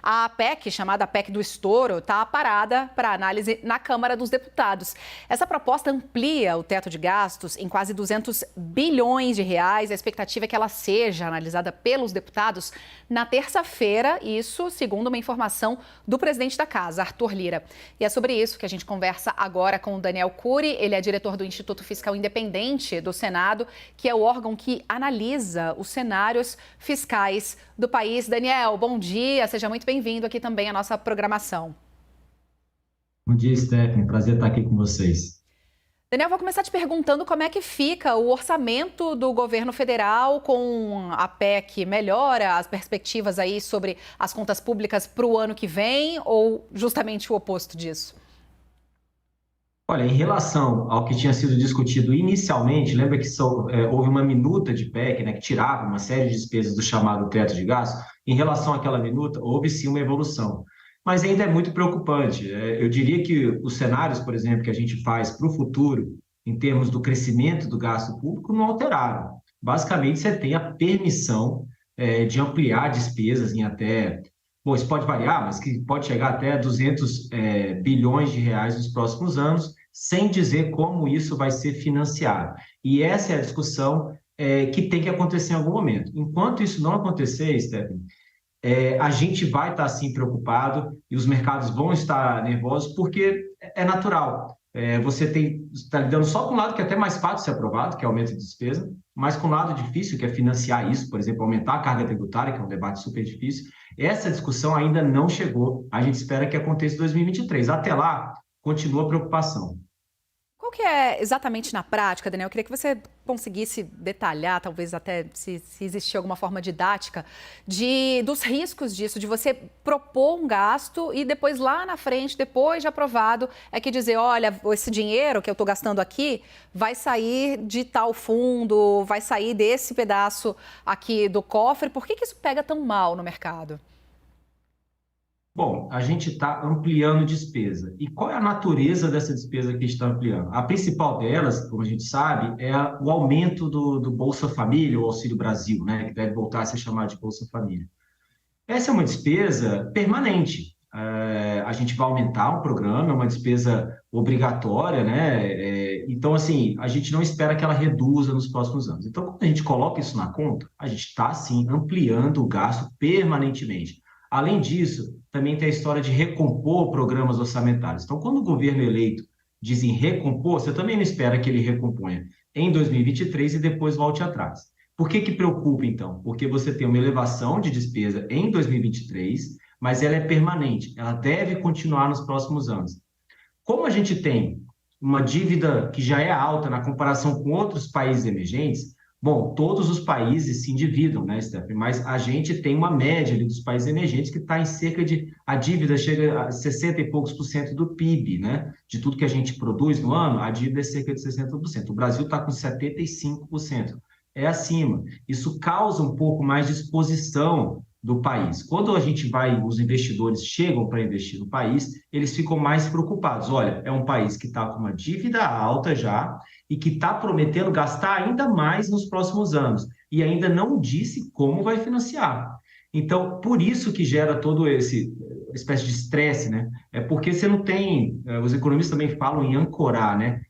A PEC, chamada PEC do Estouro, está parada para análise na Câmara dos Deputados. Essa proposta amplia o teto de gastos em quase 200 bilhões de reais. A expectativa é que ela seja analisada pelos deputados na terça-feira, isso segundo uma informação do presidente da Casa, Arthur Lira. E é sobre isso que a gente conversa agora com o Daniel Cury. Ele é diretor do Instituto Fiscal Independente do Senado, que é o órgão que analisa os cenários fiscais do país. Daniel, bom dia, seja muito bem-vindo aqui também à nossa programação. Bom dia, Stephanie. Prazer estar aqui com vocês. Daniel, vou começar te perguntando como é que fica o orçamento do governo federal com a PEC. Melhora as perspectivas aí sobre as contas públicas para o ano que vem ou justamente o oposto disso? Olha, em relação ao que tinha sido discutido inicialmente, lembra que houve uma minuta de PEC, né, que tirava uma série de despesas do chamado teto de gastos? Em relação àquela minuta, houve sim uma evolução, mas ainda é muito preocupante. Eu diria que os cenários, por exemplo, que a gente faz para o futuro, em termos do crescimento do gasto público, não alteraram. Basicamente, você tem a permissão, de ampliar despesas em até... Bom, isso pode variar, mas que pode chegar até 200 bilhões de reais nos próximos anos, sem dizer como isso vai ser financiado. E essa é a discussão que tem que acontecer em algum momento. Enquanto isso não acontecer, Stephanie, a gente vai estar, sim, preocupado e os mercados vão estar nervosos, porque é natural. Você está lidando só com um lado que é até mais fácil de ser aprovado, que é o aumento de despesa, mas com um lado difícil, que é financiar isso, por exemplo, aumentar a carga tributária, que é um debate super difícil. Essa discussão ainda não chegou, a gente espera que aconteça em 2023. Até lá, continua a preocupação. Qual que é exatamente na prática, Daniel? Eu queria que você conseguisse detalhar, talvez até se existir alguma forma didática, dos riscos disso, de você propor um gasto e depois lá na frente, depois de aprovado, é que dizer, olha, esse dinheiro que eu estou gastando aqui vai sair de tal fundo, vai sair desse pedaço aqui do cofre. Por que isso pega tão mal no mercado? Bom, a gente está ampliando despesa. E qual é a natureza dessa despesa que a gente está ampliando? A principal delas, como a gente sabe, é o aumento do Bolsa Família, ou Auxílio Brasil, né, que deve voltar a ser chamado de Bolsa Família. Essa é uma despesa permanente. A gente vai aumentar um programa, é uma despesa obrigatória, né? Então, assim, a gente não espera que ela reduza nos próximos anos. Então, quando a gente coloca isso na conta, a gente está, sim, ampliando o gasto permanentemente. Além disso, também tem a história de recompor programas orçamentários. Então, quando o governo eleito diz em recompor, você também não espera que ele recomponha em 2023 e depois volte atrás. Por que preocupa, então? Porque você tem uma elevação de despesa em 2023, mas ela é permanente, ela deve continuar nos próximos anos. Como a gente tem uma dívida que já é alta na comparação com outros países emergentes, bom, todos os países se endividam, né, Stephanie? Mas a gente tem uma média ali dos países emergentes que está em cerca de... A dívida chega a 60 e poucos por cento do PIB, né? De tudo que a gente produz no ano, a dívida é cerca de 60%. O Brasil está com 75%. É acima. Isso causa um pouco mais de exposição do país. Quando a gente os investidores chegam para investir no país, eles ficam mais preocupados. Olha, é um país que está com uma dívida alta já e que está prometendo gastar ainda mais nos próximos anos e ainda não disse como vai financiar. Então, por isso que gera todo esse espécie de estresse, né? É porque você não tem, os economistas também falam em ancorar, né?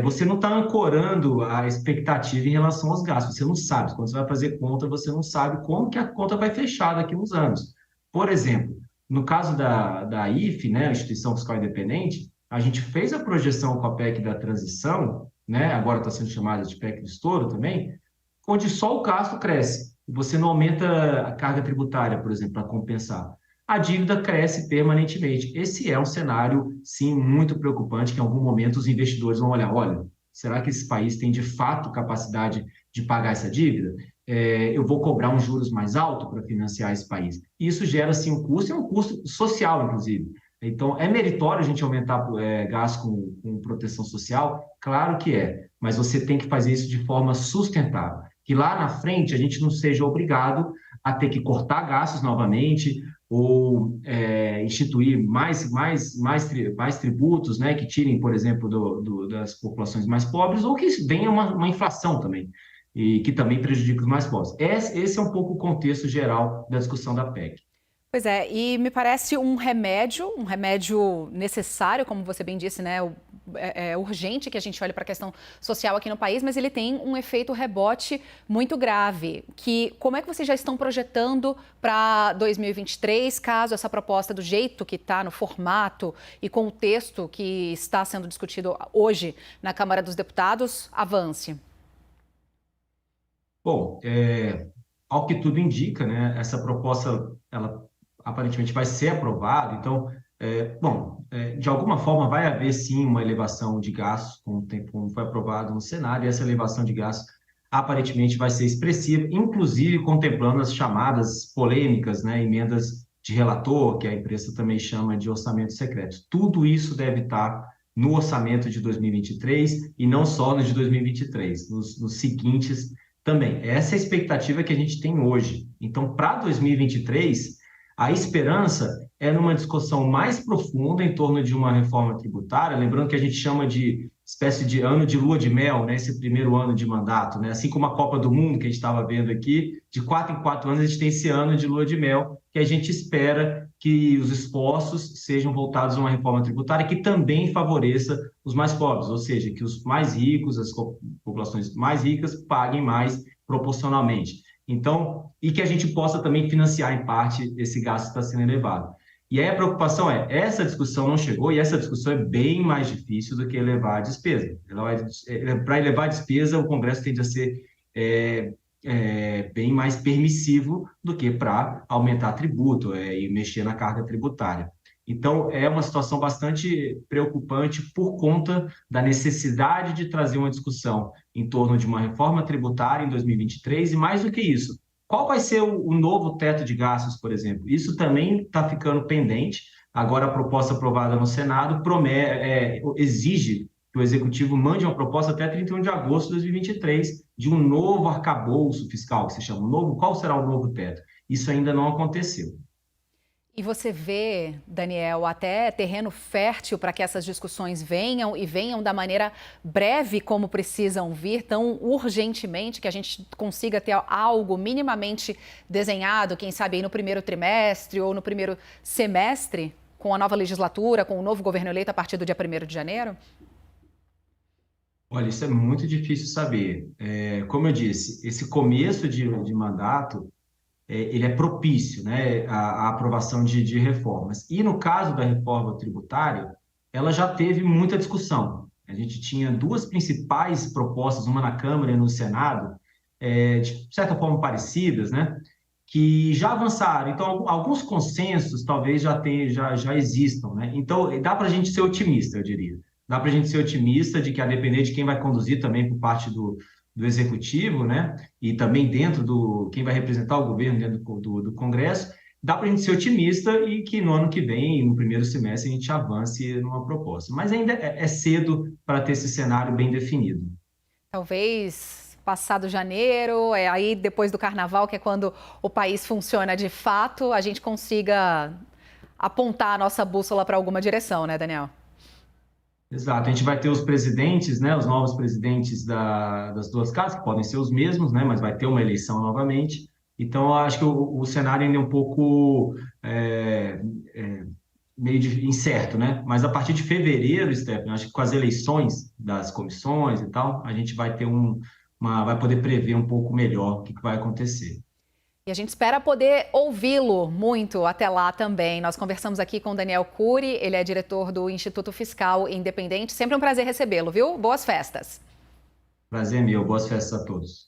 Você não está ancorando a expectativa em relação aos gastos. Você não sabe. Quando você vai fazer conta, você não sabe como que a conta vai fechar daqui a uns anos. Por exemplo, no caso da IFE, né, a Instituição Fiscal Independente, a gente fez a projeção com a PEC da transição, né, agora está sendo chamada de PEC do estouro também, onde só o gasto cresce. Você não aumenta a carga tributária, por exemplo, para compensar. A dívida cresce permanentemente. Esse é um cenário, sim, muito preocupante, que em algum momento os investidores vão olhar, olha, será que esse país tem de fato capacidade de pagar essa dívida? Eu vou cobrar um juros mais alto para financiar esse país. E isso gera, sim, um custo, e um custo social, inclusive. Então, é meritório a gente aumentar gasto com proteção social? Claro que é, mas você tem que fazer isso de forma sustentável. Que lá na frente a gente não seja obrigado a ter que cortar gastos novamente, ou instituir mais tributos, né, que tirem, por exemplo, das populações mais pobres, ou que venha uma inflação também, e que também prejudica os mais pobres. Esse é um pouco o contexto geral da discussão da PEC. Pois é, e me parece um remédio necessário, como você bem disse, né? É urgente que a gente olhe para a questão social aqui no país, mas ele tem um efeito rebote muito grave. Como é que vocês já estão projetando para 2023, caso essa proposta, do jeito que está, no formato e com o texto que está sendo discutido hoje na Câmara dos Deputados, avance? Bom, ao que tudo indica, né, essa proposta, ela aparentemente vai ser aprovada, então, de alguma forma vai haver sim uma elevação de gastos, como foi aprovado no Senado, e essa elevação de gastos aparentemente vai ser expressiva, inclusive contemplando as chamadas polêmicas, né, emendas de relator, que a imprensa também chama de orçamento secreto. Tudo isso deve estar no orçamento de 2023 e não só no de 2023, nos seguintes também. Essa é a expectativa que a gente tem hoje. Então, para 2023, a esperança é numa discussão mais profunda em torno de uma reforma tributária, lembrando que a gente chama de espécie de ano de lua de mel, né? Esse primeiro ano de mandato, né? Assim como a Copa do Mundo que a gente estava vendo aqui, de 4 em 4 anos a gente tem esse ano de lua de mel, que a gente espera que os esforços sejam voltados a uma reforma tributária que também favoreça os mais pobres, ou seja, que os mais ricos, as populações mais ricas, paguem mais proporcionalmente. Então, e que a gente possa também financiar em parte esse gasto que está sendo elevado. E aí a preocupação essa discussão não chegou e essa discussão é bem mais difícil do que elevar a despesa. Para elevar a despesa, o Congresso tende a ser bem mais permissivo do que para aumentar tributo e mexer na carga tributária. Então, é uma situação bastante preocupante por conta da necessidade de trazer uma discussão em torno de uma reforma tributária em 2023 e, mais do que isso, qual vai ser o novo teto de gastos, por exemplo? Isso também está ficando pendente. Agora, a proposta aprovada no Senado exige que o Executivo mande uma proposta até 31 de agosto de 2023 de um novo arcabouço fiscal, que se chama qual será o novo teto? Isso ainda não aconteceu. E você vê, Daniel, até terreno fértil para que essas discussões venham e venham da maneira breve como precisam vir, tão urgentemente, que a gente consiga ter algo minimamente desenhado, quem sabe aí no primeiro trimestre ou no primeiro semestre, com a nova legislatura, com o novo governo eleito a partir do dia 1º de janeiro? Olha, isso é muito difícil saber. Como eu disse, esse começo de mandato ele é propício, né, à aprovação de reformas. E no caso da reforma tributária, ela já teve muita discussão. A gente tinha duas principais propostas, uma na Câmara e no Senado, de certa forma parecidas, né, que já avançaram. Então, alguns consensos talvez já existam, né? Então, dá para a gente ser otimista, eu diria. Dá para a gente ser otimista de que, a depender de quem vai conduzir também por parte do Executivo, né? E também dentro quem vai representar o governo dentro do Congresso, dá para a gente ser otimista e que no ano que vem, no primeiro semestre, a gente avance numa proposta. Mas ainda é cedo para ter esse cenário bem definido. Talvez passado janeiro, aí depois do carnaval, que é quando o país funciona de fato, a gente consiga apontar a nossa bússola para alguma direção, né, Daniel? Exato, a gente vai ter os presidentes, né, os novos presidentes das duas casas, que podem ser os mesmos, né, mas vai ter uma eleição novamente. Então, eu acho que o cenário ainda é um pouco meio incerto, né? Mas a partir de fevereiro, Stephanie, acho que com as eleições das comissões e tal, a gente vai ter vai poder prever um pouco melhor o que vai acontecer. E a gente espera poder ouvi-lo muito até lá também. Nós conversamos aqui com o Daniel Cury, ele é diretor do Instituto Fiscal Independente. Sempre um prazer recebê-lo, viu? Boas festas. Prazer meu, boas festas a todos.